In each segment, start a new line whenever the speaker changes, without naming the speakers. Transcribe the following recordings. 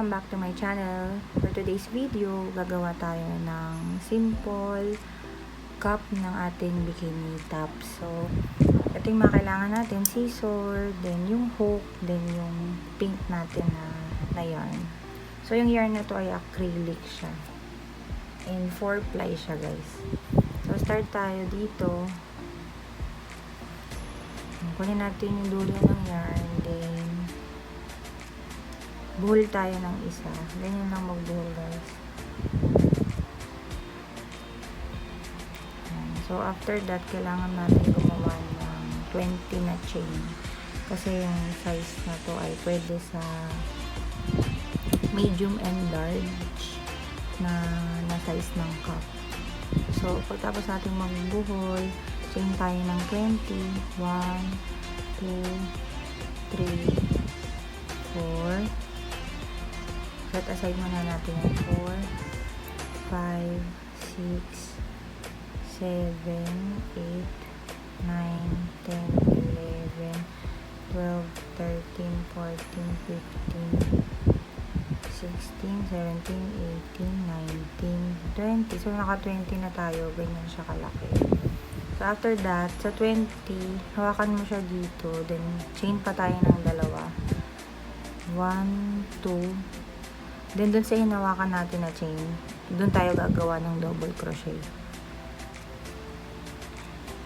Welcome back to my channel. For today's video, gagawa tayo ng simple cup ng ating bikini top. So, ito yung mga kailangan natin, scissor, then yung hook, then yung pink natin na yarn. So, yung yarn na to ay acrylic siya. And 4-ply siya, guys. So, start tayo dito. Kunin natin yung dulo ng yarn, then buhol tayo ng isa. Ganyan lang magbuhol, guys. So, after that, kailangan natin gumawa ng 20 na chain. Kasi yung size na to ay pwede sa medium and large na size ng cup. So, pagtapos natin magbuhol, chain tayo ng 20. 1, 2, 3, 4. Set aside muna natin yung 4, 5, 6, 7, 8, 9, 10, 11, 12, 13, 14, 15, 16, 17, 18, 19, 20. So, naka 20 na tayo. Ganyan siya kalaki. So, after that, sa 20, hawakan mo siya dito. Then, chain pa tayo ng dalawa. 1, 2. Then, dun sa hinawakan natin na chain, dun tayo gagawa ng double crochet.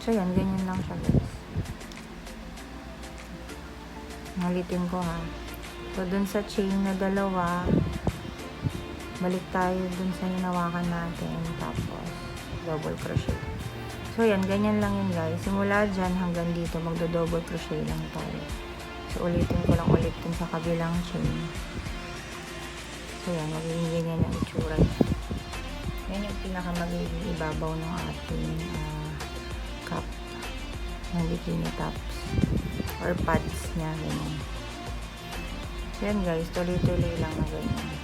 So, yan. Ganyan lang siya, guys. Ngalitin ko, ha. So, dun sa chain na dalawa, balik tayo dun sa hinawakan natin. Tapos, double crochet. So, yan. Ganyan lang yun, guys. Simula dyan hanggang dito, magdo-double crochet lang tayo. So, ulitin ko lang ulit dun sa kabilang chain. So, yan. Magiging ganyan ang itsura niya. Yan yung pinaka-magiging ibabaw ng ating cup ng bikini tops or pads niya. Ganyan. So, yan, guys. Tuloy-tuloy lang na ganyan.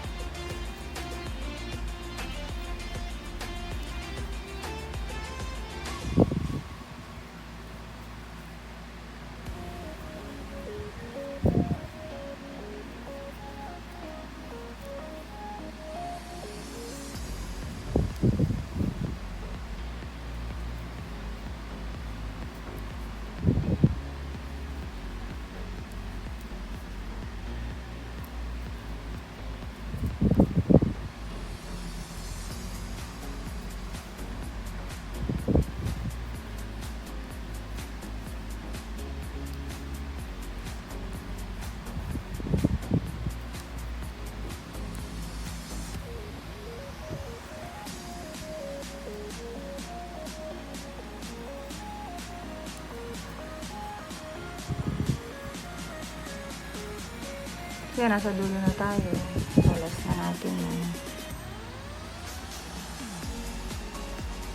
Kaya nasa dulo na tayo. Alas na natin yan.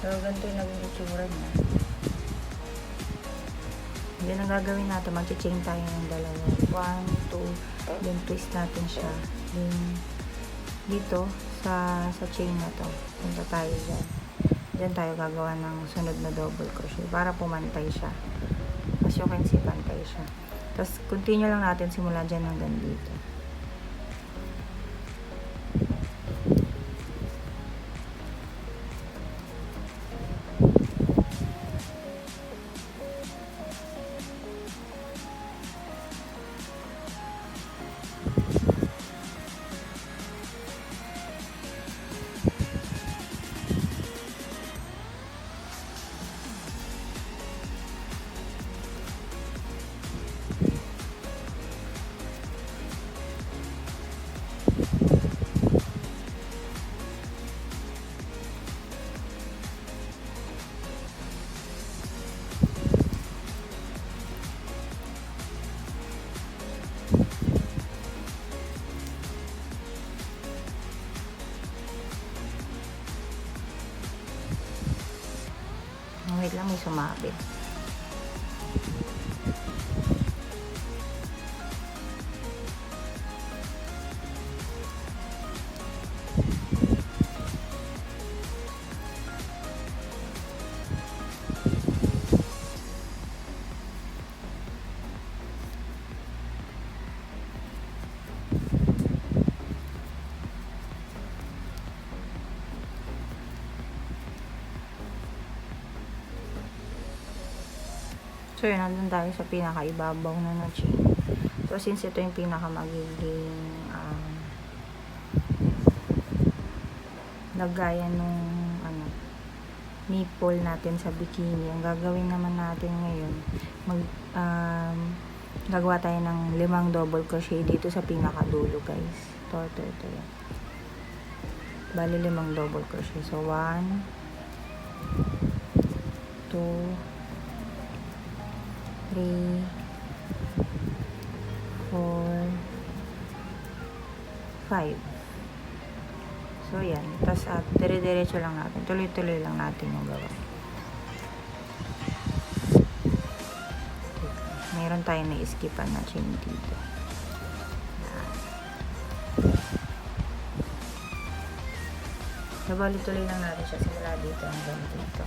So, ganito yung naging itsura niya. Then, ang gagawin natin, mag-chain tayo ng dalawa. 1, 2, then twist natin siya. Then, dito, sa chain na to, punta tayo dyan. Dyan tayo gagawa ng sunod na double crochet para pumantay siya. As you can see, pantay siya. Tapos, continue lang natin simula dyan hanggang dito. Wait lang, may sumabit. So, yun, nandun tayo sa pinakaibabaw na chain. So, since ito yung pinaka magiging lagayan nung nipple natin sa bikini, ang gagawin naman natin ngayon, gagawa tayo ng 5 double crochet dito sa pinakadulo, guys. Ito yan. Bali 5 double crochet. So 1 2 3 4 5. So, yan. Tapos, dire-diretso lang natin. Tuloy-tuloy lang natin yung gawa. Mayroon tayo na iskipan na chain dito. Yan. So, bali tuloy lang natin siya simula dito hanggang dito.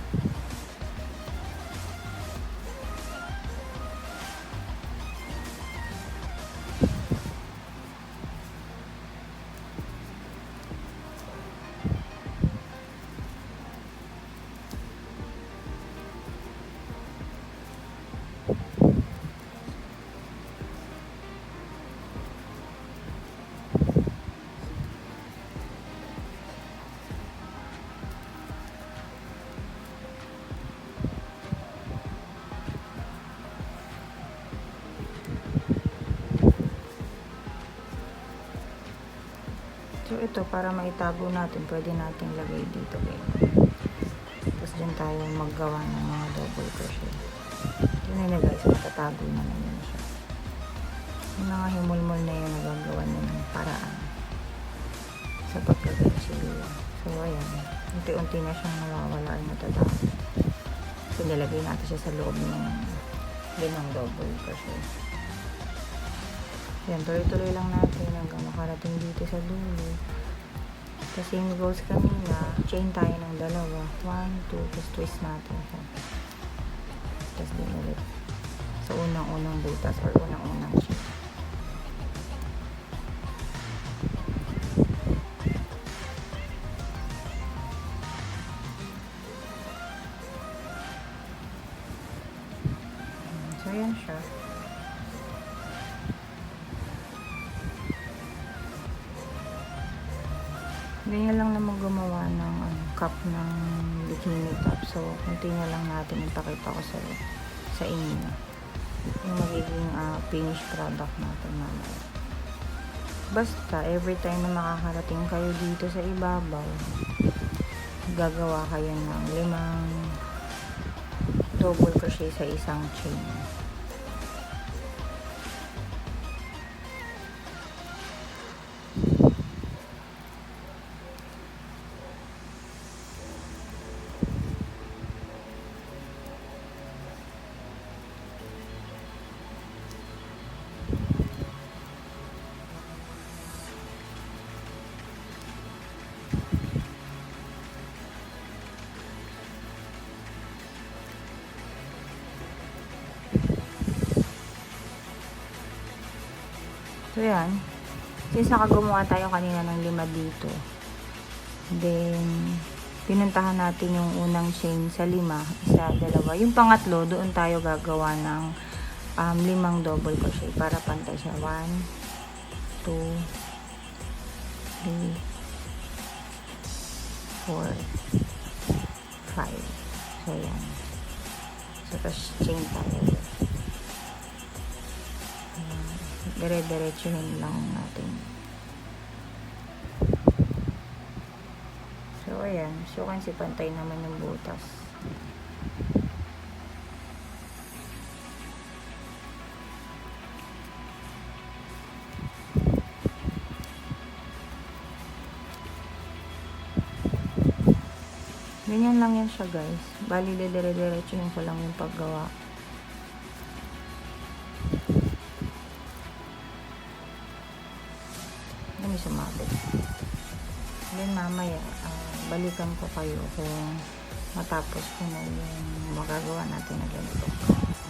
So, ito, para maitago natin, pwede natin lagay dito. Tapos, dyan tayo maggawa ng mga double crochet. Yun na guys, matatago naman yun siya. Yung mga himulmul na yun, nagagawa nyo ng paraan sa pagkagaysilya. So, ayan. Unti-unti na siyang nawawala ay natatago. So, nilagay natin siya sa loob ng 5 double crochet. Yan, tuloy-tuloy lang natin hanggang makarating dito sa dulo. Kasi yung goes kanina, chain tayo ng 2. 1, 2, tapos twist natin siya. Tapos din ulit. Sa unang-unang butas or unang-unang chain. So, yan siya. Ganyan lang naman gumawa ng cup ng bikini top. So, continue lang natin ipakita ko sa inyo yung magiging finished product natin mamaya. Basta, every time na makakarating kayo dito sa ibabaw, gagawa kayo ng 5 double crochet sa isang chain. So, yan. Since nakagawa tayo kanina ng 5 dito, then, pinuntahan natin yung unang chain sa 5, isa, 2. Yung pangatlo, doon tayo gagawa ng 5 double crochet para pantay siya. 1, 2, 3, 4, 5. So, yan. So, tapos chain tayo. Dire-diretsuhin lang natin. So, ayan. So, kasi pantay naman yung butas. Ganyan lang yan siya, guys. Bali, dire-diretsuhin ko lang yung paggawa. Sumabit. Then mamaya balikan ko kayo kung matapos ko na yung magagawa natin na ganito.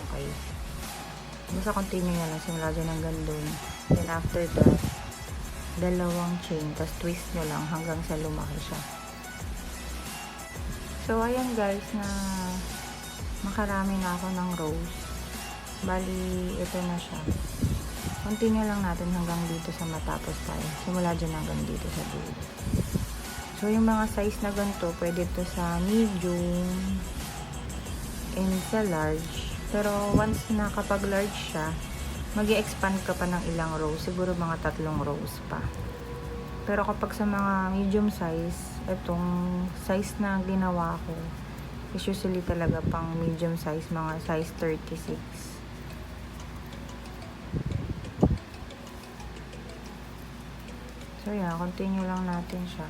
Okay. Basta continue na lang simula dyan hanggang doon. Then after that, 2 chain, tas twist nyo lang hanggang sa lumaki siya. So ayan guys, na makarami na ako ng rows. Bali, ito na siya. Continue lang natin hanggang dito sa matapos tayo. Simula dyan hanggang dito sa dulo. So, yung mga size na ganito, pwede to sa medium and sa large. Pero, once na kapag large siya, mag-i-expand ka pa ng ilang rows. Siguro mga 3 rows pa. Pero kapag sa mga medium size, itong size na ginawa ko, is usually talaga pang medium size, mga size 36. So, yeah, continue lang natin siya.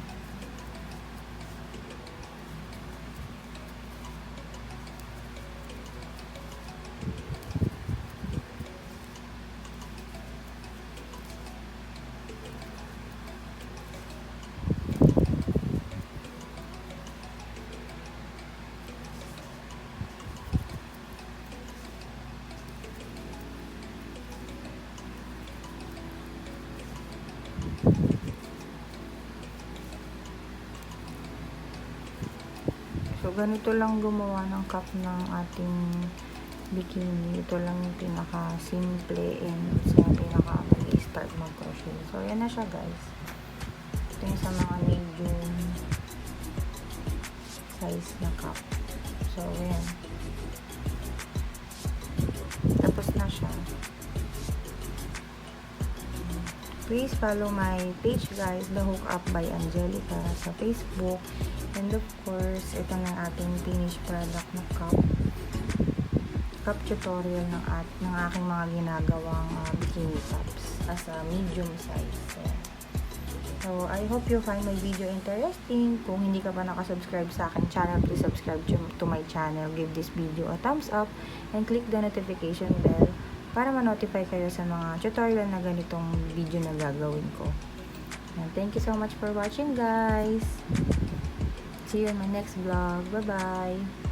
So, ganito lang gumawa ng cup ng ating bikini. Ito lang yung pinaka-simple and sa pinaka-start mag-crochet. So, yan na siya, guys. Ito yung sa mga medium size na cup. So, yan. Tapos na siya. Please follow my page, guys, The Hook Up by Angelica sa Facebook. And of course, ito na ating finished product na cup tutorial ng aking mga ginagawang bikini tops as a medium size. So, I hope you find my video interesting. Kung hindi ka pa nakasubscribe sa aking channel, please subscribe to my channel. Give this video a thumbs up and click the notification bell para ma-notify kayo sa mga tutorial na ganitong video na gagawin ko. And thank you so much for watching, guys. See you in my next vlog. Bye-bye.